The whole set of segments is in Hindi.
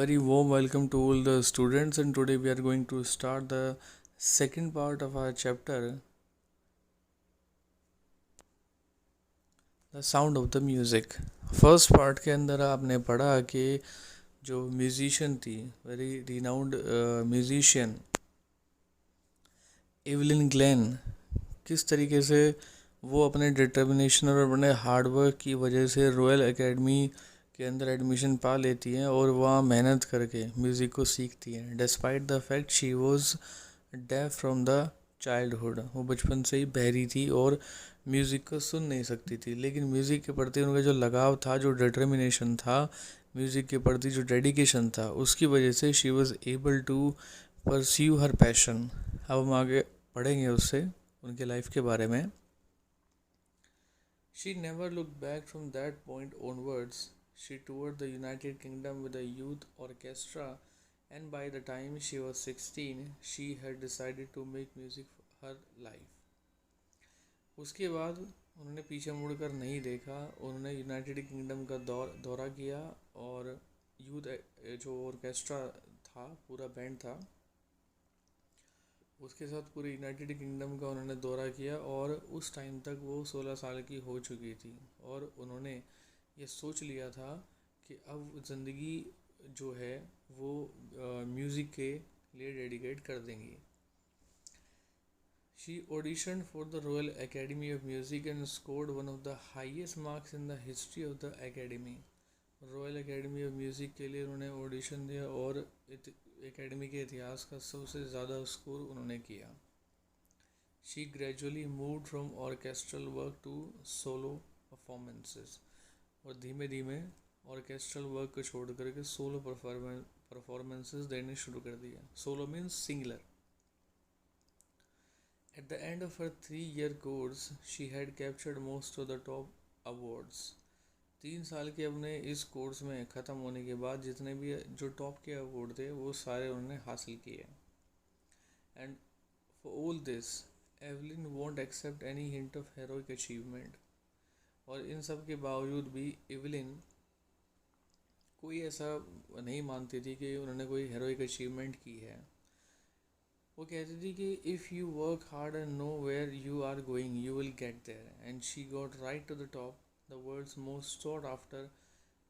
Very warm welcome to all the students, and today we are going to start the second part of our chapter, The Sound of the Music. First part के अंदर आपने पढ़ा कि जो म्यूजिशियन थी, very renowned musician Evelyn Glenn, किस तरीके से वो अपने डिटर्मिनेशन और अपने हार्डवर्क की वजह से रॉयल एकेडमी के अंदर एडमिशन पा लेती हैं और वहाँ मेहनत करके म्यूज़िक को सीखती हैं। Despite the fact she was def from the childhood, वो बचपन से ही बहरी थी और म्यूज़िक को सुन नहीं सकती थी, लेकिन म्यूज़िक के प्रति उनका जो लगाव था, जो डिटर्मिनेशन था, म्यूज़िक के प्रति जो डेडिकेशन था, उसकी वजह से she was able to pursue her passion. अब हम आगे पढ़ेंगे उससे उनके लाइफ के बारे में। She never looked back from that point onwards. She toured the United Kingdom with a youth orchestra, and by the time she was 16, she had decided to make music her life. उसके बाद उन्होंने पीछे मुड़कर नहीं देखा। उन्होंने यूनाइटेड किंगडम का दौरा किया और यूथ जो ऑर्केस्ट्रा था, पूरा बैंड था, उसके साथ पूरे यूनाइटेड किंगडम का उन्होंने दौरा किया और उस टाइम तक वो 16 साल की हो चुकी थी और उन्होंने ये सोच लिया था कि अब ज़िंदगी जो है वो म्यूज़िक के लिए डेडिकेट कर देंगी। She audition for the royal academy of music and scored one of the highest marks in the history of the academy. Royal academy of music के लिए उन्होंने ऑडिशन दिया और एकेडमी के इतिहास का सबसे ज़्यादा स्कोर उन्होंने किया। She gradually moved from orchestral work to solo performances, और धीमे धीमे ऑर्केस्ट्रल वर्क को छोड़ करके सोलो परफॉर्मेंसेस देने शुरू कर दिया। Solo means singular. At the end of her 3-year course she had captured most of the top awards. 3 साल के अपने इस कोर्स में ख़त्म होने के बाद जितने भी जो टॉप के अवार्ड थे वो सारे उन्होंने हासिल किए। And for all this Evelyn won't accept any hint of heroic achievement. और इन सब के बावजूद भी एवलिन कोई ऐसा नहीं मानती थी कि उन्होंने कोई हेरोइक अचीवमेंट की है। वो कहती थी कि if you work hard and know where you are going you will get there, and she got right to the top, the world's most sought after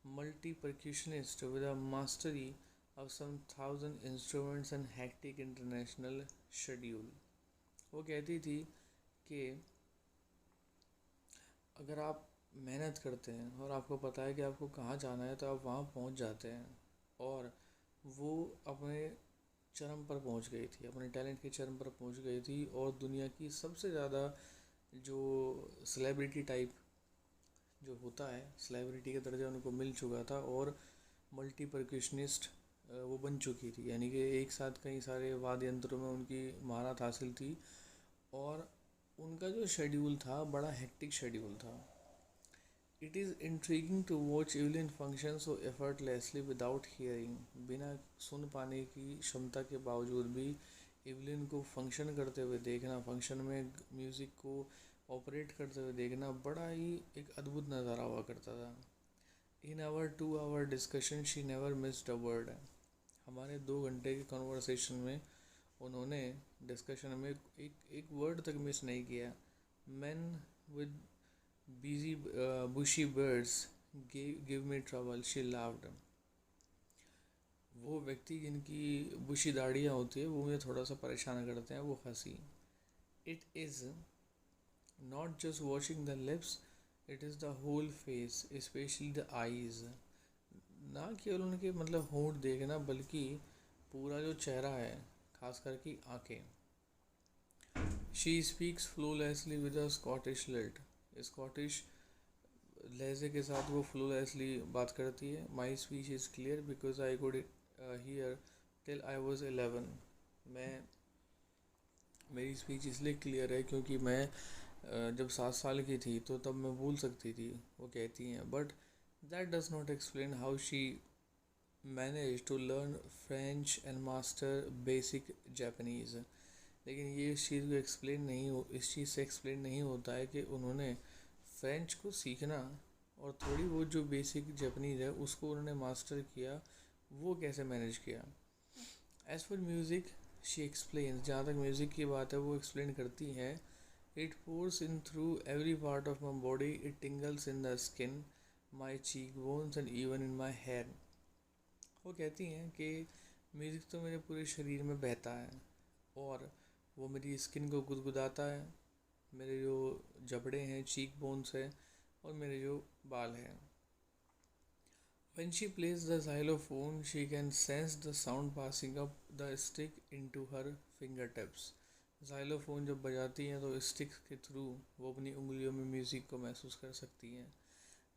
multi-percussionist with a mastery of some 1,000 instruments and hectic international schedule. वो कहती थी कि अगर आप मेहनत करते हैं और आपको पता है कि आपको कहाँ जाना है तो आप वहाँ पहुँच जाते हैं। और वो अपने चरम पर पहुँच गई थी, अपने टैलेंट के चरम पर पहुँच गई थी और दुनिया की सबसे ज़्यादा जो सेलिब्रिटी टाइप जो होता है, सेलिब्रिटी का दर्जा उनको मिल चुका था और मल्टी परक्यूशनिस्ट वो बन चुकी थी, यानी कि एक साथ कई सारे वाद्य यंत्रों में उनकी महारत हासिल थी और उनका जो शेड्यूल था बड़ा हेक्टिक शेड्यूल था। It is intriguing to watch Evelyn function so effortlessly without hearing. बिना सुन पाने की क्षमता के बावजूद भी एवलिन को फंक्शन करते हुए देखना, फंक्शन में म्यूज़िक को ऑपरेट करते हुए देखना बड़ा ही एक अद्भुत नज़ारा हुआ करता था। In our 2 hour discussion she never missed a word. हमारे 2 घंटे के कन्वर्सेशन में उन्होंने डिस्कशन में एक वर्ड तक मिस नहीं किया। Man with busy bushy beards give me trouble, she laughed. वो व्यक्ति जिनकी बुशी दाढ़ियाँ होती है वो मुझे थोड़ा सा परेशान करते हैं, वो हंसी। It is not just washing the lips, it is the whole face, especially the eyes। ना केवल उनके मतलब होंठ देखना बल्कि पूरा जो चेहरा है, खास करके आँखें। She speaks flawlessly with a Scottish lilt. Scottish लहजे के साथ वो फ्लोलेसली बात करती है। My speech is clear because I could hear till I was 11। मेरी स्पीच इसलिए क्लियर है क्योंकि मैं जब 7 साल की थी तो तब मैं बोल सकती थी, वो कहती हैं। But that does not explain how she manage to learn French and master basic Japanese. लेकिन ये इस चीज़ से एक्सप्लेन नहीं होता है कि उन्होंने फ्रेंच को सीखना और थोड़ी बहुत जो बेसिक जापानीज़ है उसको उन्होंने मास्टर किया, वो कैसे मैनेज किया। As for music she explain, जहाँ तक म्यूज़िक की बात है वो एक्सप्लेन करती हैं, it pours in through every part of my body, it tingles in the skin, my cheek bones and even in my hair. वो कहती हैं कि म्यूज़िक तो मेरे पूरे शरीर में बहता है और वो मेरी स्किन को गुदगुदाता है, मेरे जो जबड़े हैं, चीक बोन्स है और मेरे जो बाल हैं। When she plays the xylophone, she can sense the sound passing up the stick into her fingertips. xylophone जब बजाती हैं तो स्टिक के थ्रू वो अपनी उंगलियों में म्यूज़िक को महसूस कर सकती हैं।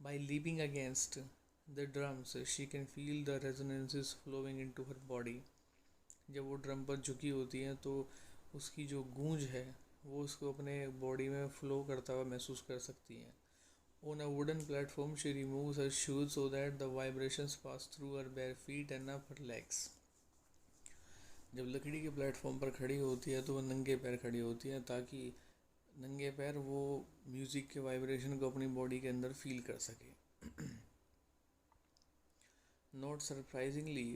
By leaping against the drums, she can feel the resonances flowing into her body. जब वो ड्रम पर झुकी होती हैं तो उसकी जो गूंज है वो उसको अपने बॉडी में फ्लो करता हुआ महसूस कर सकती हैं। On a wooden platform, she removes her shoes so that the vibrations pass through her bare feet and up her legs. जब लकड़ी के प्लेटफॉर्म पर खड़ी होती है तो वो नंगे पैर खड़ी होती है ताकि नंगे पैर वो म्यूज़िक के वाइब्रेशन को अपनी बॉडी के अंदर फील कर सके। Not surprisingly,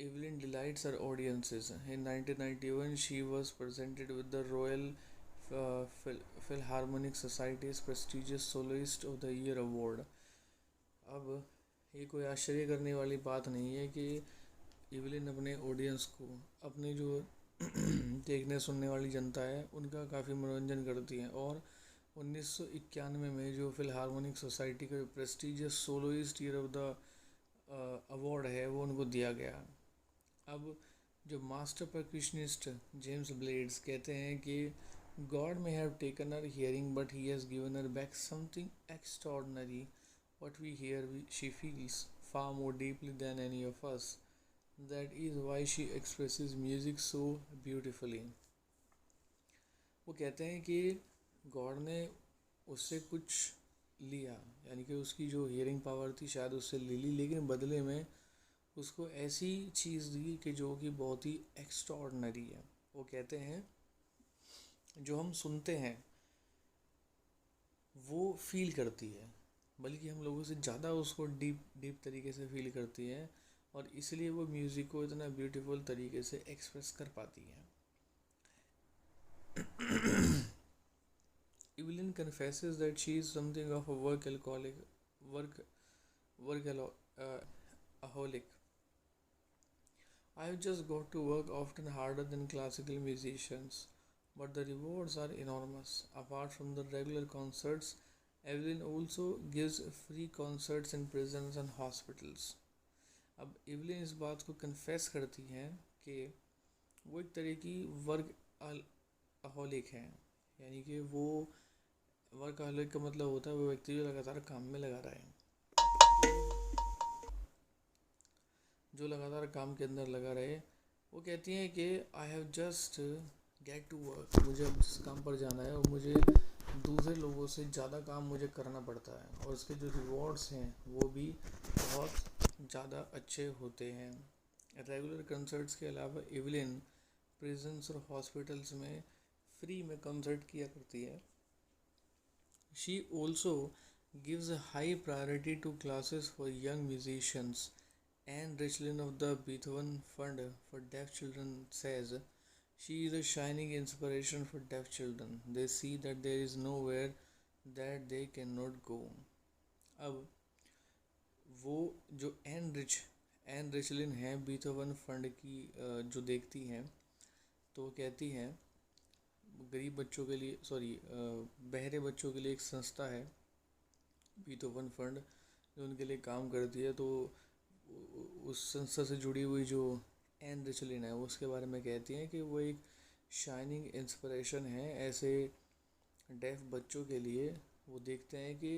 Evelyn delights her audiences. In 1991, she was presented with the Royal Philharmonic Society's prestigious Soloist of the Year award. अब ये कोई आश्चर्य करने वाली बात नहीं है कि इवलिन अपने ऑडियंस को, अपने जो देखने सुनने वाली जनता है उनका काफ़ी मनोरंजन करती हैं, और 1991 में जो फिलहार्मोनिक सोसाइटी का prestigious soloist year of the award है वो उनको दिया गया। अब जो मास्टर परक्यूशनिस्ट जेम्स ब्लेड्स कहते हैं कि God may have taken her hearing but he has given her back something extraordinary. What we hear she feels far more deeply than any of us. That is why she expresses music so beautifully. वो कहते हैं कि गॉड ने उससे कुछ लिया, यानी कि उसकी जो हियरिंग पावर थी शायद उससे ले ली, लेकिन बदले में उसको ऐसी चीज़ दी कि जो कि बहुत ही एक्स्ट्राऑर्डिनरी है। वो कहते हैं जो हम सुनते हैं वो फील करती है, बल्कि हम लोगों से ज़्यादा उसको डीप डीप तरीके से फील करती है, और इसलिए वो म्यूज़िक को इतना ब्यूटीफुल तरीके से एक्सप्रेस कर पाती है। Evelyn confesses that she is something of a workaholic. I have just got to work often harder than classical musicians, but the rewards are enormous. Apart from the regular concerts, Evelyn also gives free concerts in prisons and hospitals. अब एवलिन इस बात को कन्फेस करती हैं कि वो एक तरह की वर्क अहोलिक है, यानी कि वो वर्क अहोलिक का मतलब होता है वो व्यक्ति जो लगातार काम में लगा रहा है, जो लगातार काम के अंदर लगा रहे। वो कहती हैं कि I have just get to work, मुझे अब जिस काम पर जाना है और मुझे दूसरे लोगों से ज़्यादा काम मुझे करना पड़ता है, और उसके जो रिवॉर्ड्स हैं वो भी बहुत ज़्यादा अच्छे होते हैं। रेगुलर कंसर्ट्स के अलावा एवलिन प्रिजन्स और हॉस्पिटल्स में फ्री में कंसर्ट किया करती है। She also gives a high priority to classes for young musicians. Anne Richlin of the Beethoven Fund for Deaf Children says, she is a shining inspiration for deaf children. They see that there is nowhere that they cannot go. अब वो जो एन रिचलिन है बीथोवन फंड की जो देखती हैं, तो वो कहती हैं गरीब बच्चों के लिए, बहरे बच्चों के लिए एक संस्था है बीथोवन फंड जो उनके लिए काम करती है। तो उस संस्था से जुड़ी हुई जो एन रिचलिन है उसके बारे में कहती हैं कि वो एक शाइनिंग इंस्पिरेशन है ऐसे डेफ बच्चों के लिए। वो देखते हैं कि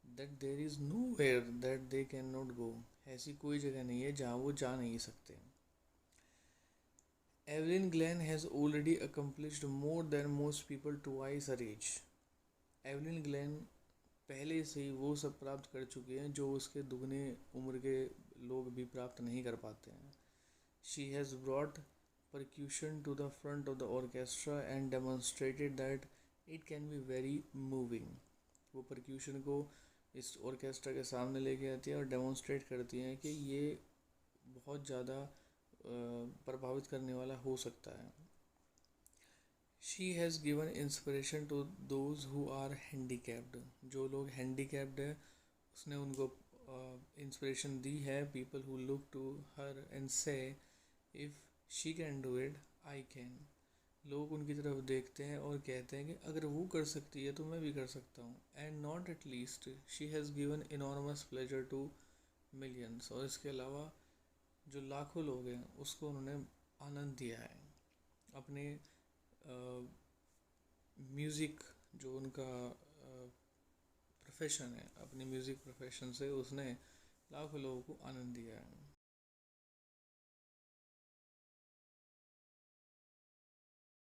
that there is nowhere that they can not go, ऐसी कोई जगह नहीं है जहाँ वो जा नहीं सकते। Evelyn Glennie has already accomplished more than most people twice her age. Evelyn Glennie पहले से ही वो सब प्राप्त कर चुके हैं जो उसके दुगने उम्र के लोग भी प्राप्त नहीं कर पाते हैं। She has brought percussion to the front of the orchestra and demonstrated that it can be very moving. वो percussion को इस ऑर्केस्ट्रा के सामने लेके आती है और डेमोन्स्ट्रेट करती हैं कि ये बहुत ज़्यादा प्रभावित करने वाला हो सकता है। She has given inspiration to those who are handicapped, जो लोग हैंडीकैप्ड है उसने उनको इंस्पिरेशन दी है। People who look to her and say if she can do it I can, लोग उनकी तरफ देखते हैं और कहते हैं कि अगर वो कर सकती है तो मैं भी कर सकता हूँ। And not at least she has given enormous pleasure to millions, और इसके अलावा जो लाखों लोग हैं उसको उन्होंने आनंद दिया है। अपने म्यूज़िक जो उनका प्रोफेशन है, अपने म्यूज़िक प्रोफेशन से उसने लाखों लोगों को आनंद दिया है।